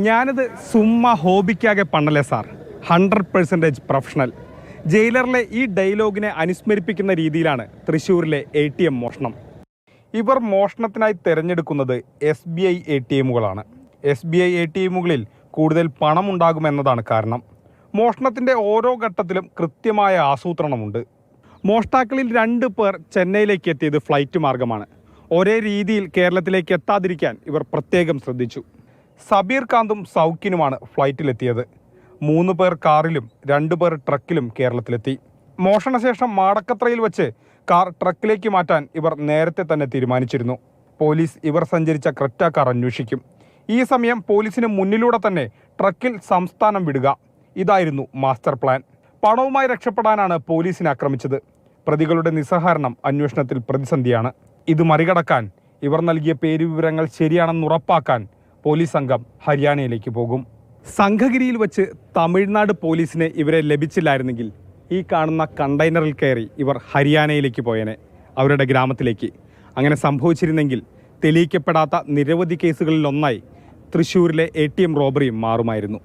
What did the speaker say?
ഞാനിത് സുമ്മാ ഹോബിക്കാകെ പണ്ണല്ലേ sir, 100% professional. ജയിലറിലെ ഈ ഡയലോഗിനെ അനുസ്മരിപ്പിക്കുന്ന രീതിയിലാണ് തൃശ്ശൂരിലെ ATM മോഷണം. ഇവർ മോഷണത്തിനായി തിരഞ്ഞെടുക്കുന്നത് SBI ATMകളാണ്. SBI ATMകളിൽ കൂടുതൽ പണമുണ്ടാകുമെന്നതാണ് കാരണം. മോഷണത്തിൻ്റെ ഓരോ ഘട്ടത്തിലും കൃത്യമായ ആസൂത്രണമുണ്ട്. മോഷ്ടാക്കളിൽ 2 പേർ ചെന്നൈയിലേക്ക് എത്തിയത് ഫ്ലൈറ്റ് മാർഗമാണ്. ഒരേ രീതിയിൽ കേരളത്തിലേക്ക് എത്താതിരിക്കാൻ ഇവർ പ്രത്യേകം ശ്രദ്ധിച്ചു. സബീർ കാന്തും സൗക്കിനുമാണ് ഫ്ലൈറ്റിലെത്തിയത്. 3 പേർ കാറിലും 2 പേർ ട്രക്കിലും കേരളത്തിലെത്തി. മോഷണശേഷം മാടക്കത്രയിൽ വെച്ച് കാർ ട്രക്കിലേക്ക് മാറ്റാൻ ഇവർ നേരത്തെ തന്നെ തീരുമാനിച്ചിരുന്നു. പോലീസ് ഇവർ സഞ്ചരിച്ച ക്രെറ്റ കാർ അന്വേഷിക്കും. ഈ സമയം പോലീസിന് മുന്നിലൂടെ തന്നെ ട്രക്കിൽ സംസ്ഥാനം വിടുക, ഇതായിരുന്നു മാസ്റ്റർ പ്ലാൻ. പണവുമായി രക്ഷപ്പെടാനാണ് പോലീസിനെ ആക്രമിച്ചത്. പ്രതികളുടെ നിസ്സഹകരണം അന്വേഷണത്തിൽ പ്രതിസന്ധിയാണ്. ഇത് മറികടക്കാൻ ഇവർ നൽകിയ പേരുവിവരങ്ങൾ ശരിയാണെന്ന് ഉറപ്പാക്കാൻ പോലീസ് സംഘം ഹരിയാനയിലേക്ക് പോകും. സംഘഗിരിയിൽ വെച്ച് തമിഴ്നാട് പോലീസിന് ഇവരെ ലഭിച്ചില്ലായിരുന്നെങ്കിൽ ഈ കാണുന്ന കണ്ടെയ്നറിൽ കയറി ഇവർ ഹരിയാനയിലേക്ക് പോയേനെ, അവരുടെ ഗ്രാമത്തിലേക്ക്. അങ്ങനെ സംഭവിച്ചിരുന്നെങ്കിൽ തെളിയിക്കപ്പെടാത്ത നിരവധി കേസുകളിൽ ഒന്നായി തൃശ്ശൂരിലെ ATM റോബറിയും മാറുമായിരുന്നു.